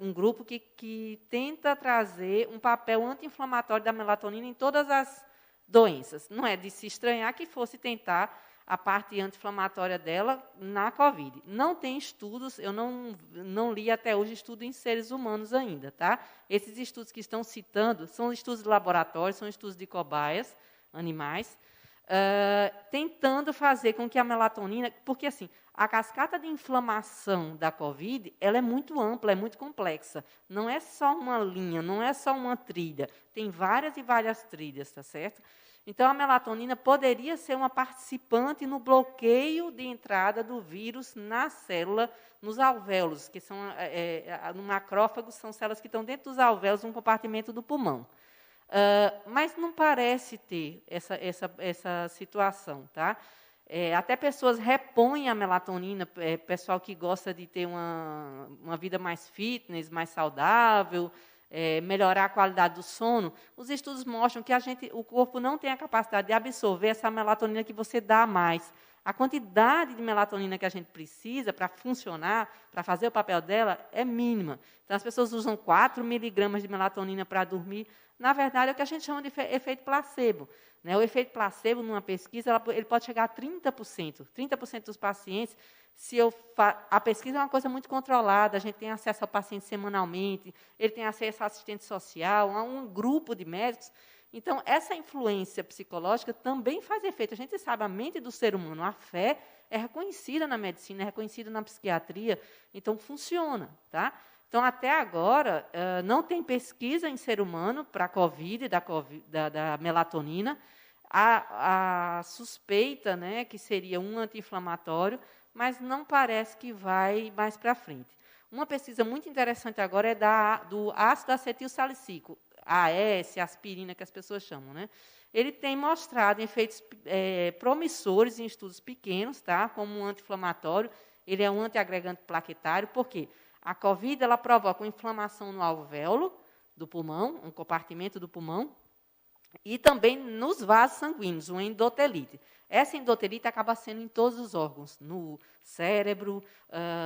Speaker 2: um grupo que tenta trazer um papel anti-inflamatório da melatonina em todas as doenças. Não é de se estranhar que fosse tentar a parte anti-inflamatória dela na COVID. Não tem estudos, eu não li até hoje estudo em seres humanos ainda. Tá? Esses estudos que estão citando são estudos de laboratório, são estudos de cobaias, animais, tentando fazer com que a melatonina... Porque, assim, a cascata de inflamação da COVID ela é muito ampla, é muito complexa. Não é só uma linha, não é só uma trilha. Tem várias e várias trilhas, tá certo? Então, a melatonina poderia ser uma participante no bloqueio de entrada do vírus na célula, nos alvéolos, que são, no macrófago, são células que estão dentro dos alvéolos, no compartimento do pulmão. Mas não parece ter essa situação. Tá? Até pessoas repõem a melatonina, pessoal que gosta de ter uma vida mais fitness, mais saudável, melhorar a qualidade do sono. Os estudos mostram que o corpo não tem a capacidade de absorver essa melatonina que você dá a mais. A quantidade de melatonina que a gente precisa para funcionar, para fazer o papel dela, é mínima. Então, as pessoas usam 4 miligramas de melatonina para dormir. Na verdade, é o que a gente chama de efeito placebo. Né? O efeito placebo, numa pesquisa, ele pode chegar a 30%. 30% dos pacientes, a pesquisa é uma coisa muito controlada, a gente tem acesso ao paciente semanalmente, ele tem acesso ao assistente social, a um grupo de médicos. Então, essa influência psicológica também faz efeito. A gente sabe, a mente do ser humano, a fé, é reconhecida na medicina, é reconhecida na psiquiatria, então funciona. Tá? Então, até agora, não tem pesquisa em ser humano para a COVID, da melatonina. A suspeita, né, que seria um anti-inflamatório, mas não parece que vai mais para frente. Uma pesquisa muito interessante agora é do ácido acetil salicílico, AS, aspirina, que as pessoas chamam. Né? Ele tem mostrado efeitos promissores em estudos pequenos, tá? Como um anti-inflamatório. Ele é um antiagregante plaquetário, por quê? A COVID ela provoca uma inflamação no alvéolo do pulmão, um compartimento do pulmão, e também nos vasos sanguíneos, uma endotelite. Essa endotelite acaba sendo em todos os órgãos, no cérebro,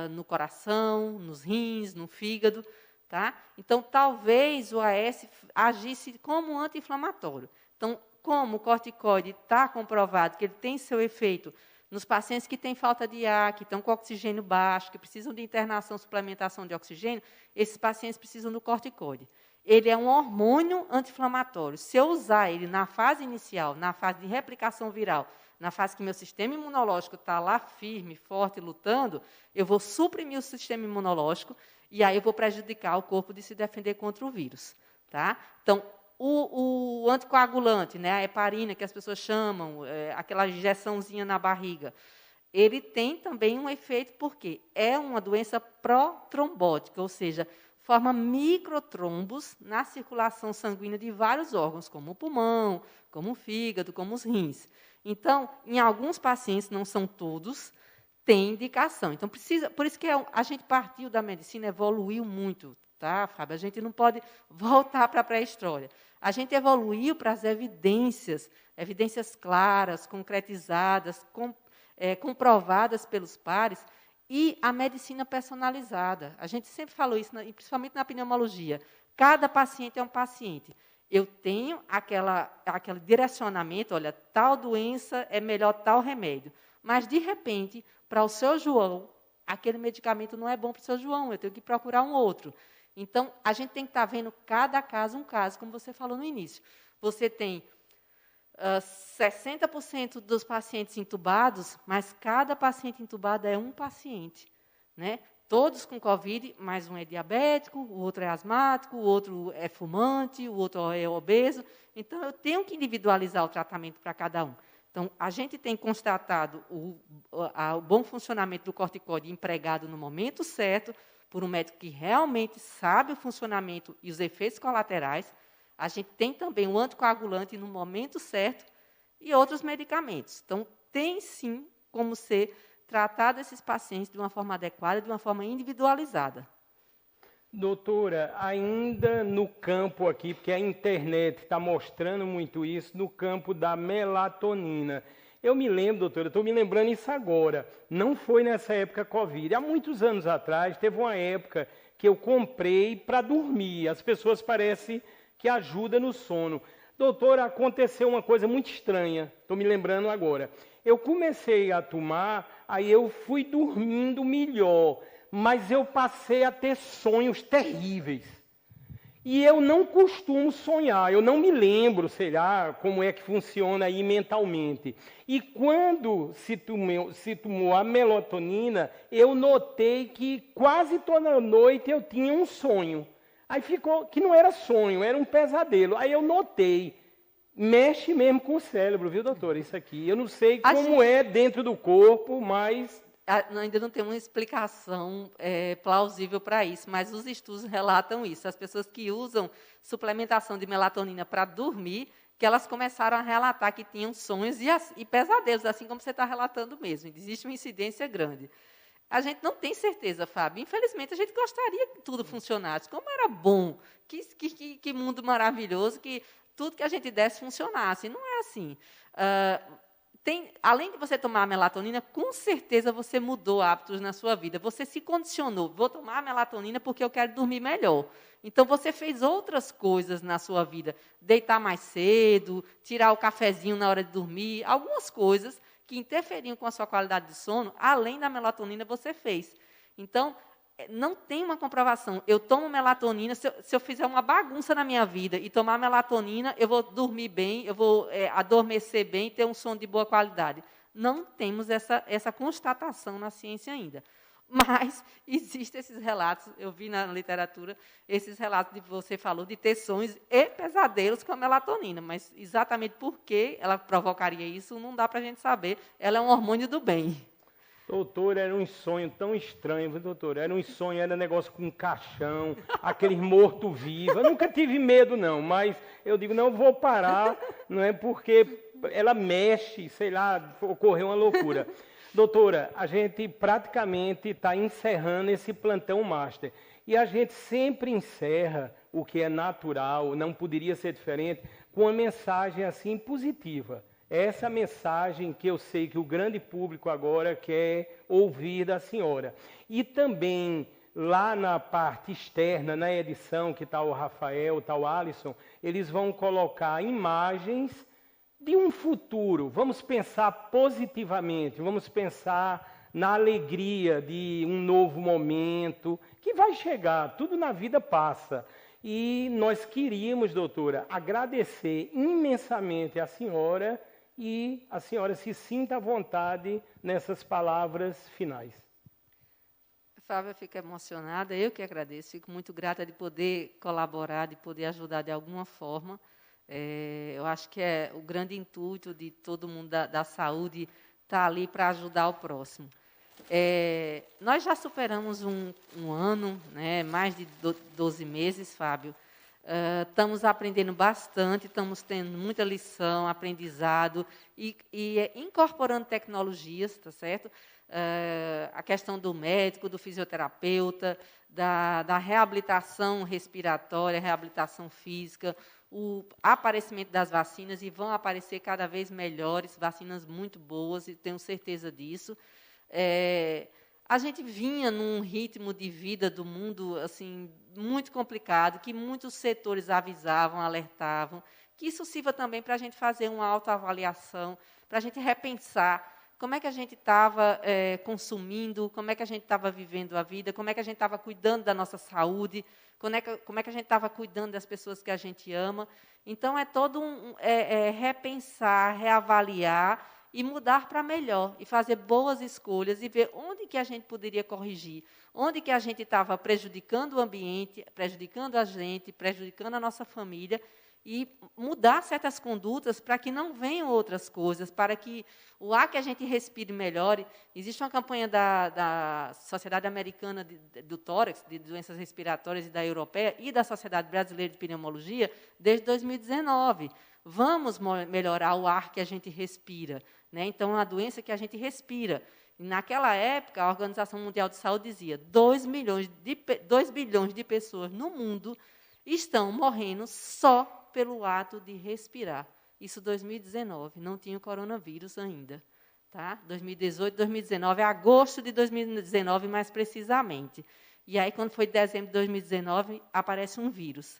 Speaker 2: no coração, nos rins, no fígado. Tá? Então, talvez o AS agisse como um anti-inflamatório. Então, como o corticoide está comprovado que ele tem seu efeito nos pacientes que têm falta de ar, que estão com oxigênio baixo, que precisam de internação, suplementação de oxigênio, esses pacientes precisam do corticoide. Ele é um hormônio anti-inflamatório. Se eu usar ele na fase inicial, na fase de replicação viral, na fase que meu sistema imunológico está lá firme, forte, lutando, eu vou suprimir o sistema imunológico e aí eu vou prejudicar o corpo de se defender contra o vírus. Tá? Então, o anticoagulante, né, a heparina, que as pessoas chamam, aquela injeçãozinha na barriga, ele tem também um efeito, porque é uma doença protrombótica, ou seja, forma microtrombos na circulação sanguínea de vários órgãos, como o pulmão, como o fígado, como os rins. Então, em alguns pacientes, não são todos, tem indicação. Então, por isso que a gente partiu da medicina, evoluiu muito, tá, Fábio? A gente não pode voltar para a pré-história. A gente evoluiu para as evidências claras, concretizadas, comprovadas pelos pares, E a medicina personalizada. A gente sempre falou isso, principalmente na pneumologia. Cada paciente é um paciente. Eu tenho aquele direcionamento, olha, tal doença é melhor tal remédio. Mas, de repente, para o seu João, aquele medicamento não é bom para o seu João, eu tenho que procurar um outro. Então, a gente tem que estar vendo cada caso um caso, como você falou no início. Você tem 60% dos pacientes entubados, mas cada paciente entubado é um paciente, né? Todos com Covid, mas um é diabético, o outro é asmático, o outro é fumante, o outro é obeso. Então, eu tenho que individualizar o tratamento para cada um. Então, a gente tem constatado o bom funcionamento do corticoide empregado no momento certo, por um médico que realmente sabe o funcionamento e os efeitos colaterais. A gente tem também o anticoagulante no momento certo e outros medicamentos. Então, tem sim como ser tratado esses pacientes de uma forma adequada, de uma forma individualizada.
Speaker 1: Doutora, ainda no campo aqui, porque a internet está mostrando muito isso, no campo da melatonina. Eu me lembro, doutora, estou me lembrando isso agora, não foi nessa época Covid. Há muitos anos atrás, teve uma época que eu comprei para dormir. As pessoas parecem que ajuda no sono. Doutora, aconteceu uma coisa muito estranha, estou me lembrando agora. Eu comecei a tomar, aí eu fui dormindo melhor, mas eu passei a ter sonhos terríveis. E eu não costumo sonhar, eu não me lembro, sei lá, como é que funciona aí mentalmente. E quando se tomou a melatonina, eu notei que quase toda noite eu tinha um sonho. Aí ficou, que não era sonho, era um pesadelo. Aí eu notei, mexe mesmo com o cérebro, viu, doutora, isso aqui. Eu não sei como é dentro do corpo, mas...
Speaker 2: Ainda não tem uma explicação plausível para isso, mas os estudos relatam isso. As pessoas que usam suplementação de melatonina para dormir, que elas começaram a relatar que tinham sonhos e pesadelos, assim como você está relatando mesmo. Existe uma incidência grande. A gente não tem certeza, Fábio. Infelizmente, a gente gostaria que tudo funcionasse. Como era bom, que mundo maravilhoso, que tudo que a gente desse funcionasse. Não é assim. Além de você tomar a melatonina, com certeza você mudou hábitos na sua vida. Você se condicionou. Vou tomar a melatonina porque eu quero dormir melhor. Então, você fez outras coisas na sua vida. Deitar mais cedo, tirar o cafezinho na hora de dormir, algumas coisas que interferiam com a sua qualidade de sono, além da melatonina, você fez. Então, não tem uma comprovação. Eu tomo melatonina, se eu fizer uma bagunça na minha vida e tomar melatonina, eu vou dormir bem, eu vou adormecer bem e ter um sono de boa qualidade. Não temos essa constatação na ciência ainda. Mas existem esses relatos, eu vi na literatura, esses relatos que você falou, de ter sonhos e pesadelos com a melatonina. Mas exatamente por que ela provocaria isso, não dá para a gente saber. Ela é um hormônio do bem.
Speaker 1: Doutor, era um sonho tão estranho, viu, doutor? Era um sonho, era negócio com caixão, aqueles morto-vivo. Eu nunca tive medo, não, mas eu digo, não, vou parar, não é porque ela mexe, sei lá, ocorreu uma loucura. Doutora, a gente praticamente está encerrando esse plantão master. E a gente sempre encerra, o que é natural, não poderia ser diferente, com uma mensagem assim positiva. Essa mensagem que eu sei que o grande público agora quer ouvir da senhora. E também, lá na parte externa, na edição, que está o Rafael, está o Alisson, eles vão colocar imagens de um futuro. Vamos pensar positivamente, vamos pensar na alegria de um novo momento, que vai chegar, tudo na vida passa. E nós queríamos, doutora, agradecer imensamente a senhora e a senhora se sinta à vontade nessas palavras finais.
Speaker 2: Fábio, eu fico emocionada, eu que agradeço, fico muito grata de poder colaborar, de poder ajudar de alguma forma. Eu acho que é o grande intuito de todo mundo da saúde estar ali para ajudar o próximo. Nós já superamos um ano, né, mais de 12 meses, Fábio. Estamos aprendendo bastante, estamos tendo muita lição, aprendizado e incorporando tecnologias, tá certo? A questão do médico, do fisioterapeuta, da reabilitação respiratória, reabilitação física, o aparecimento das vacinas, e vão aparecer cada vez melhores, vacinas muito boas, e tenho certeza disso. a gente vinha num ritmo de vida do mundo assim muito complicado, que muitos setores avisavam, alertavam, que isso sirva também para a gente fazer uma autoavaliação, para a gente repensar como é que a gente estava consumindo, como é que a gente estava vivendo a vida, como é que a gente estava cuidando da nossa saúde, como é que a gente estava cuidando das pessoas que a gente ama. Então, é todo repensar, reavaliar e mudar para melhor, e fazer boas escolhas, e ver onde que a gente poderia corrigir, onde que a gente estava prejudicando o ambiente, prejudicando a gente, prejudicando a nossa família, e mudar certas condutas para que não venham outras coisas, para que o ar que a gente respire melhore. Existe uma campanha da Sociedade Americana do Tórax, de Doenças Respiratórias, e da Europeia, e da Sociedade Brasileira de Pneumologia, desde 2019. Vamos melhorar o ar que a gente respira, né? Então, é uma doença que a gente respira. E, naquela época, a Organização Mundial de Saúde dizia 2 bilhões de pessoas no mundo estão morrendo só pelo ato de respirar. Isso 2019, não tinha o coronavírus ainda. Tá? 2018, 2019, agosto de 2019, mais precisamente. E aí, quando foi dezembro de 2019, aparece um vírus.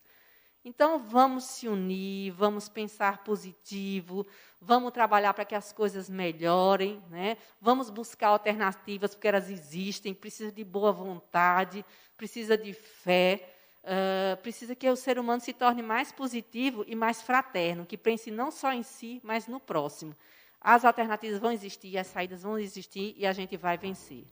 Speaker 2: Então, vamos se unir, vamos pensar positivo, vamos trabalhar para que as coisas melhorem, né? Vamos buscar alternativas, porque elas existem, precisa de boa vontade, precisa de fé, precisa que o ser humano se torne mais positivo e mais fraterno, que pense não só em si, mas no próximo. As alternativas vão existir, as saídas vão existir e a gente vai vencer.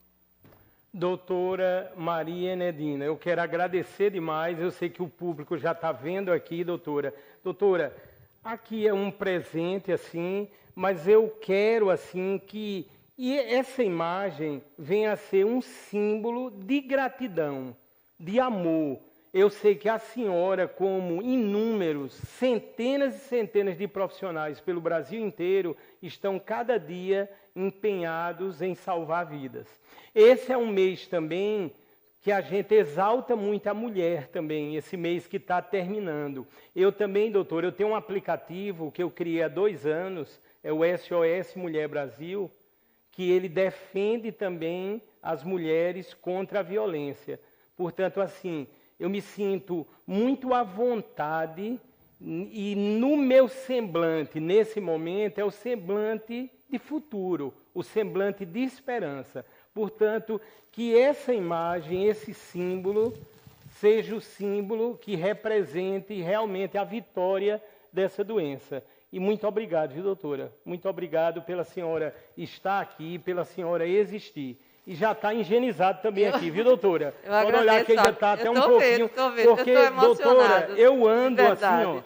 Speaker 1: Doutora Maria Enedina, eu quero agradecer demais, eu sei que o público já está vendo aqui, doutora. Doutora, aqui é um presente, assim, mas eu quero, assim, que essa imagem venha a ser um símbolo de gratidão, de amor. Eu sei que a senhora, como inúmeros, centenas e centenas de profissionais pelo Brasil inteiro, estão cada dia empenhados em salvar vidas. Esse é um mês também que a gente exalta muito a mulher também, esse mês que está terminando. Eu também, doutor, eu tenho um aplicativo que eu criei há 2 anos, é o SOS Mulher Brasil, que ele defende também as mulheres contra a violência. Portanto, assim, eu me sinto muito à vontade e no meu semblante, nesse momento, é o semblante de futuro, o semblante de esperança. Portanto, que essa imagem, esse símbolo, seja o símbolo que represente realmente a vitória dessa doença. E muito obrigado, viu, doutora? Muito obrigado pela senhora estar aqui, pela senhora existir. E já está higienizado também aqui, viu, doutora? Pode olhar que já está até um pouquinho. Porque, doutora, eu ando assim, ó,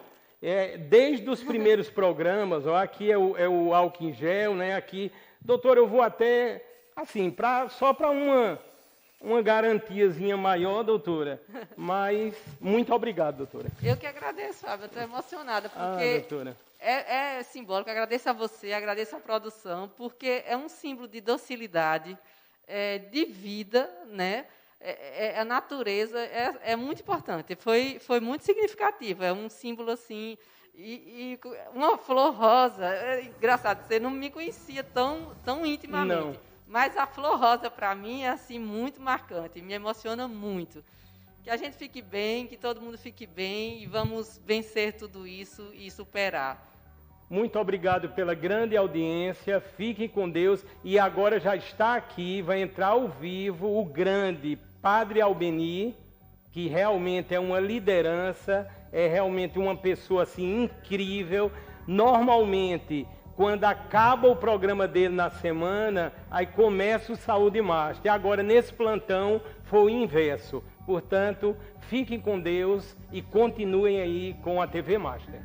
Speaker 1: desde os primeiros programas, ó, aqui é o álcool em gel, né? Aqui, doutora, eu vou até, assim, só para uma garantiazinha maior, doutora. Mas muito obrigado, doutora.
Speaker 2: Eu que agradeço, Fábio, eu estou emocionada, porque
Speaker 1: doutora,
Speaker 2: é simbólico. Agradeço a você, agradeço a produção, porque é um símbolo de docilidade, de vida, né? A natureza é muito importante, foi muito significativo, é um símbolo assim, e uma flor rosa, engraçado, você não me conhecia tão intimamente, não. Mas a flor rosa para mim é assim, muito marcante, me emociona muito. Que a gente fique bem, que todo mundo fique bem, e vamos vencer tudo isso e superar.
Speaker 1: Muito obrigado pela grande audiência, fiquem com Deus. E agora já está aqui, vai entrar ao vivo o grande Padre Albeni, que realmente é uma liderança, é realmente uma pessoa assim incrível. Normalmente, quando acaba o programa dele na semana, aí começa o Saúde Master. E agora, nesse plantão, foi o inverso. Portanto, fiquem com Deus e continuem aí com a TV Master.